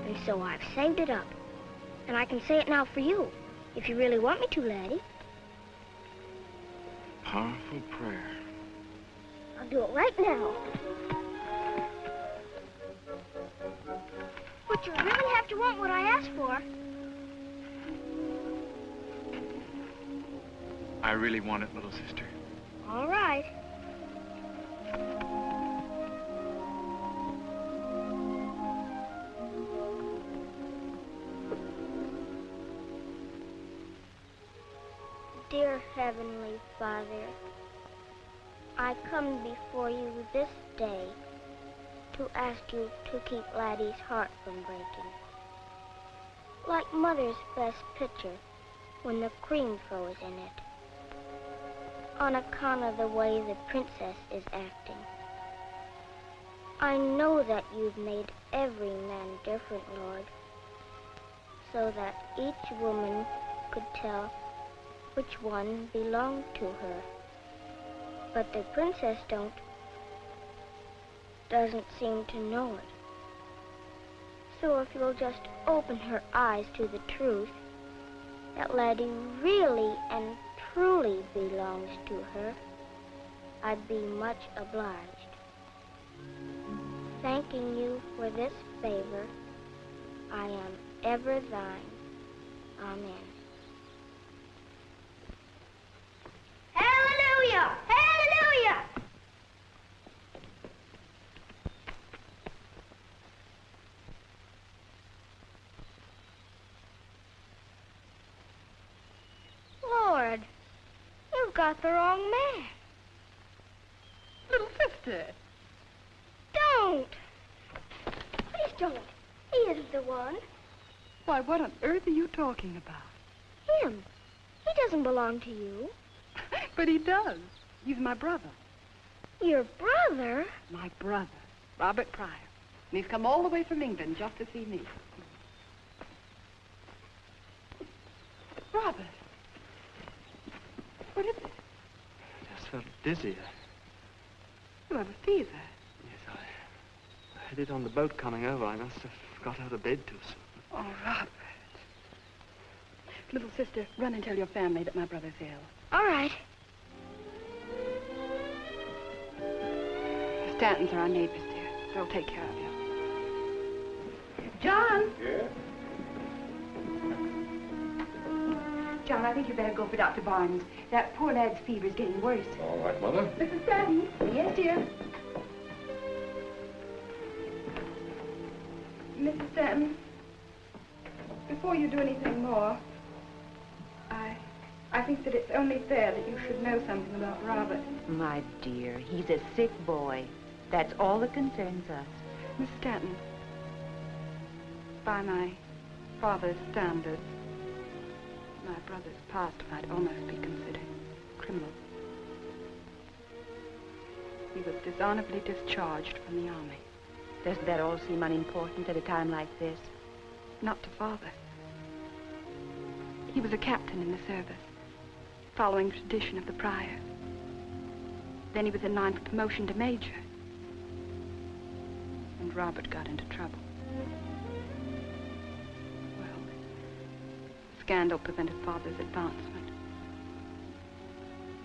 And so I've saved it up. And I can say it now for you, if you really want me to, Laddie. Powerful prayer. I'll do it right now. But you really have to want what I asked for. I really want it, little sister. All right. Dear Heavenly Father, I come before you this day to ask you to keep Laddie's heart from breaking. Like Mother's best picture when the cream froze in it. On account of the way the princess is acting. I know that you've made every man different, Lord, so that each woman could tell which one belonged to her. But the princess doesn't seem to know it. So if you'll just open her eyes to the truth, that Laddie really and truly belongs to her, I'd be much obliged. Thanking you for this favor, I am ever thine. Amen. Hallelujah! Hallelujah! Lord, you've got the wrong man. Little sister. Don't! Please don't. He isn't the one. Why, what on earth are you talking about? Him. He doesn't belong to you. But he does. He's my brother. Your brother? My brother, Robert Pryor. And he's come all the way from England just to see me. Robert. What is it? I just felt dizzy. You have a fever. Yes, I had it on the boat coming over. I must have got out of bed too soon. Oh, Robert. Little sister, run and tell your family that my brother's ill. All right. The Strattons are our neighbors, dear. They'll take care of you. John! Yeah? John, I think you better go for Dr. Barnes. That poor lad's fever is getting worse. All right, Mother. Mrs. Stratton? Yes, dear. Mrs. Stratton, before you do anything more, I think that it's only fair that you should know something about Robert. My dear, he's a sick boy. That's all that concerns us. Miss Stratton, by my father's standards, my brother's past might almost be considered criminal. He was dishonorably discharged from the army. Doesn't that all seem unimportant at a time like this? Not to Father. He was a captain in the service, following tradition of the Prior. Then he was in line for promotion to major. And Robert got into trouble. Well, scandal prevented Father's advancement.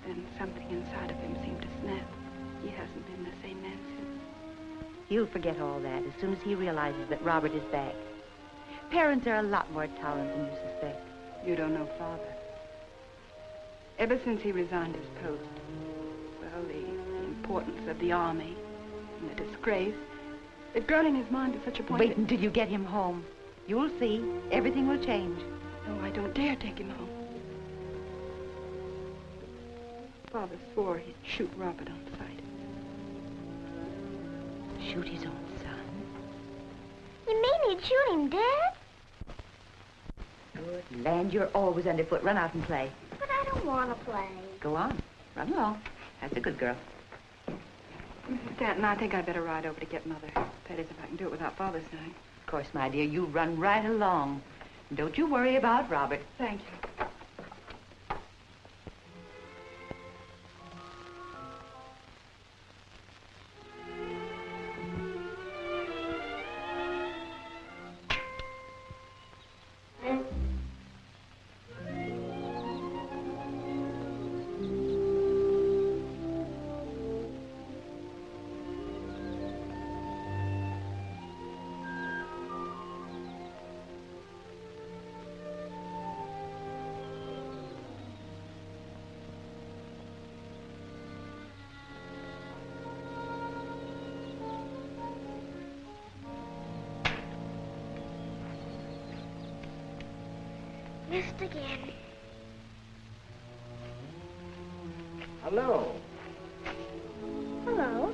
Then something inside of him seemed to snap. He hasn't been the same man since. He'll forget all that as soon as he realizes that Robert is back. Parents are a lot more tolerant than you suspect. You don't know Father. Ever since he resigned his post, well, the importance of the army and the disgrace, it's grown in his mind to such a point. Wait until you get him home. You'll see. Everything will change. No, I don't dare take him home. Father swore he'd shoot Robert on sight. Shoot his own son? You mean he'd shoot him dead? Good land, you're always underfoot. Run out and play. But I don't want to play. Go on. Run along. That's a good girl. Mrs. Stratton, I think I'd better ride over to get Mother. That is, if I can do it without Father's knowing. Of course, my dear, you run right along. Don't you worry about Robert. Thank you. Missed again. Hello. Hello.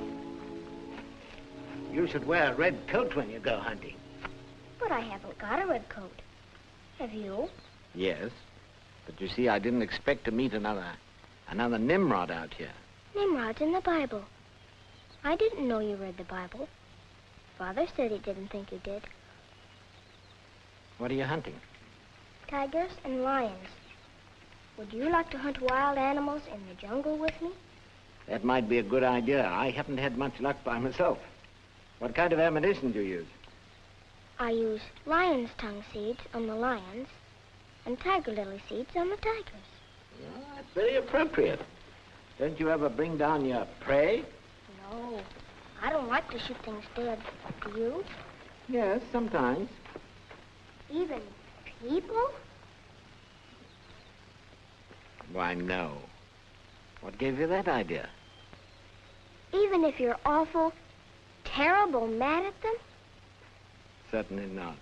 You should wear a red coat when you go hunting. But I haven't got a red coat. Have you? Yes. But you see, I didn't expect to meet another Nimrod out here. Nimrod's in the Bible. I didn't know you read the Bible. Father said he didn't think you did. What are you hunting? Tigers and lions. Would you like to hunt wild animals in the jungle with me? That might be a good idea. I haven't had much luck by myself. What kind of ammunition do you use? I use lion's tongue seeds on the lions and tiger lily seeds on the tigers. Well, that's very appropriate. Don't you ever bring down your prey? No, I don't like to shoot things dead. Do you? Yes, sometimes. Even people? Why, no. What gave you that idea? Even if you're awful, terrible mad at them? Certainly not.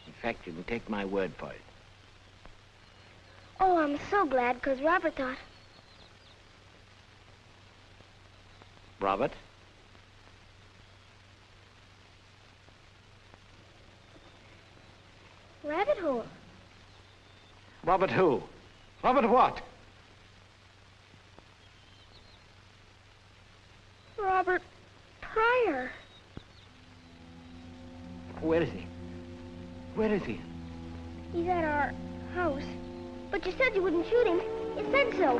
In fact, you can take my word for it. Oh, I'm so glad, because Robert thought... Robert? Rabbit hole. Robert who? Robert what? Robert Pryor. Where is he? Where is he? He's at our house. But you said you wouldn't shoot him. You said so.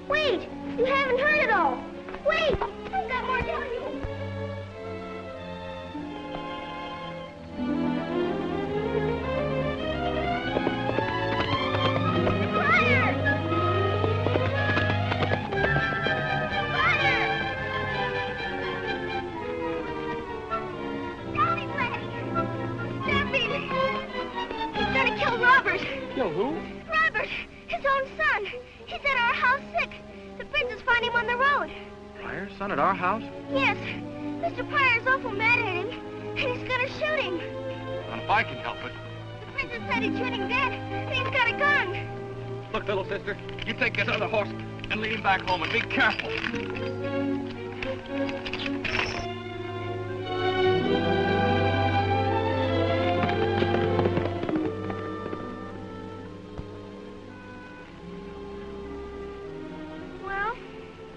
Wait! You haven't heard it all. Wait! I've got more to tell you. Kill who? Robert, his own son. He's at our house sick. The princes find him on the road. Pryor's son at our house? Yes. Mr. Pryor's awful mad at him, and he's gonna shoot him. Not if I can help it. The princess said he'd shoot him dead, and he's got a gun. Look, little sister, you take this other horse and lead him back home, and be careful.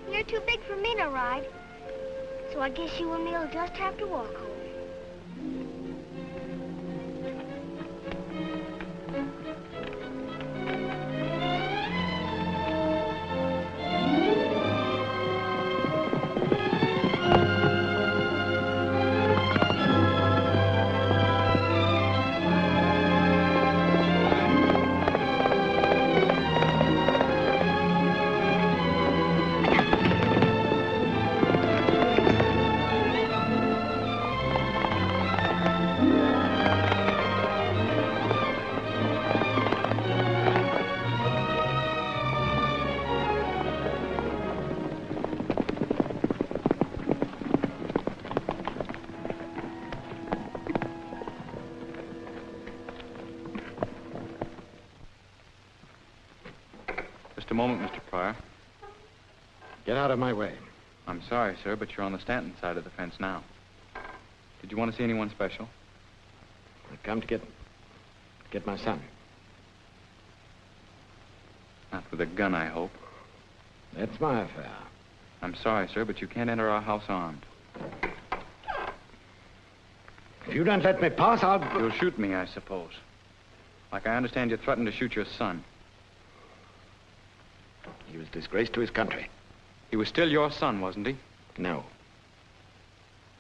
You're too big for me to ride, so I guess you and me will just have to walk home. Just a moment, Mr. Pryor. out of my way. I'm sorry, sir, but you're on the Stanton side of the fence now. Did you want to see anyone special? I come to get my son. Not with a gun, I hope. That's my affair. I'm sorry, sir, but you can't enter our house armed. If you don't let me pass, I'll... You'll shoot me, I suppose. Like I understand you threatened to shoot your son. He was disgraced to his country. He was still your son, wasn't he? No.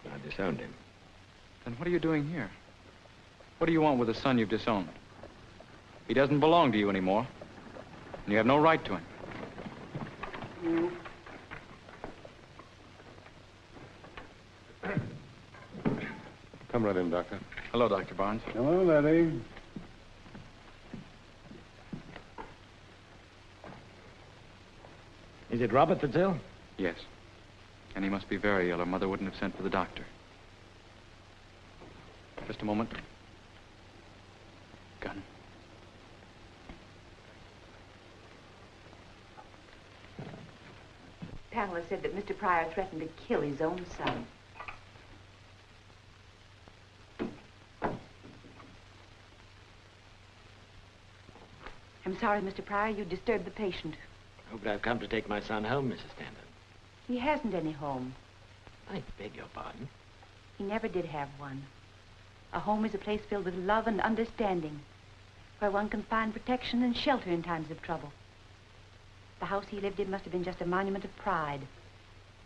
I disowned him. Then what are you doing here? What do you want with a son you've disowned? He doesn't belong to you anymore, and you have no right to him. Come right in, Doctor. Hello, Dr. Barnes. Hello, Laddie. Is it Robert that's ill? Yes. And he must be very ill, or Mother wouldn't have sent for the doctor. Just a moment. Gun. Pamela said that Mr. Pryor threatened to kill his own son. I'm sorry, Mr. Pryor, you disturbed the patient. I hope I've come to take my son home, Mrs. Stanton. He hasn't any home. I beg your pardon. He never did have one. A home is a place filled with love and understanding, where one can find protection and shelter in times of trouble. The house he lived in must have been just a monument of pride,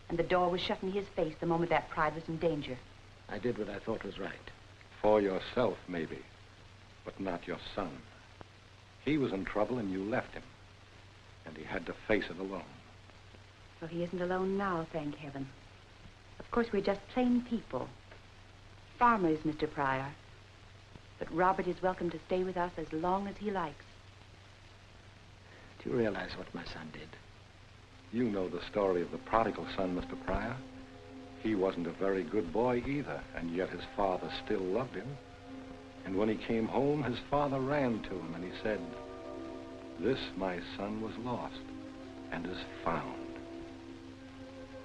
and the door was shut in his face the moment that pride was in danger. I did what I thought was right. For yourself, maybe, but not your son. He was in trouble and you left him, and he had to face it alone. Well, he isn't alone now, thank heaven. Of course, we're just plain people. Farmers, Mr. Pryor. But Robert is welcome to stay with us as long as he likes. Do you realize what my son did? You know the story of the prodigal son, Mr. Pryor. He wasn't a very good boy either, and yet his father still loved him. And when he came home, his father ran to him and he said, "This, my son, was lost and is found."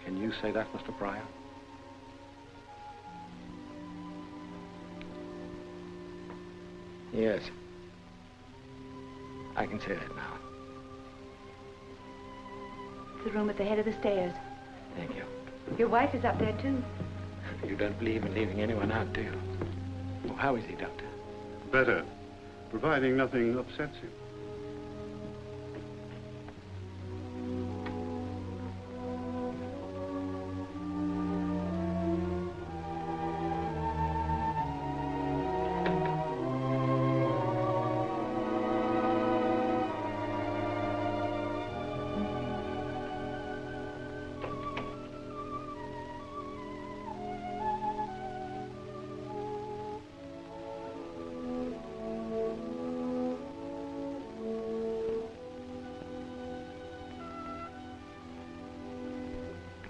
Can you say that, Mr. Pryor? Yes. I can say that now. The room at the head of the stairs. Thank you. Your wife is up there, too. You don't believe in leaving anyone out, do you? Well, how is he, Doctor? Better, providing nothing upsets him.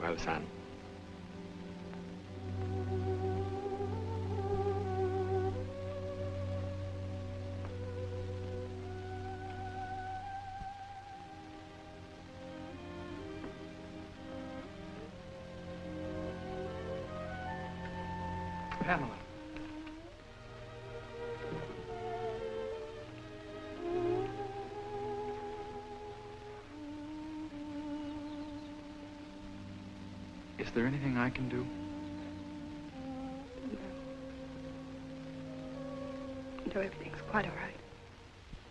Well, son. Pamela. Is there anything I can do? No, everything's quite all right.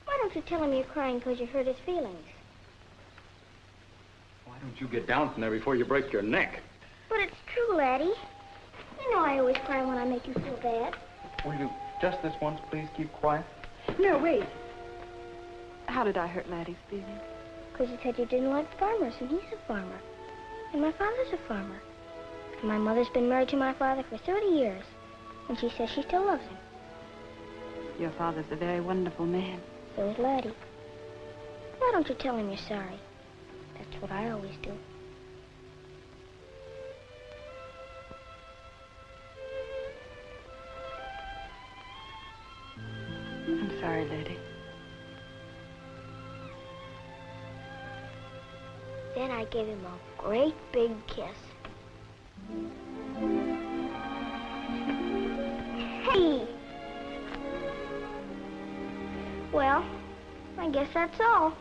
Why don't you tell him you're crying because you hurt his feelings? Why don't you get down from there before you break your neck? But it's true, Laddie. You know I always cry when I make you feel bad. Will you, just this once, please keep quiet? No, wait. How did I hurt Laddie's feelings? Because you said you didn't like farmers, and he's a farmer. And my father's a farmer. And my mother's been married to my father for 30 years. And she says she still loves him. Your father's a very wonderful man. So is Laddie. Why don't you tell him you're sorry? That's what I always do. I'm sorry, Laddie. then I gave him a great big kiss. Hey! Well, I guess that's all.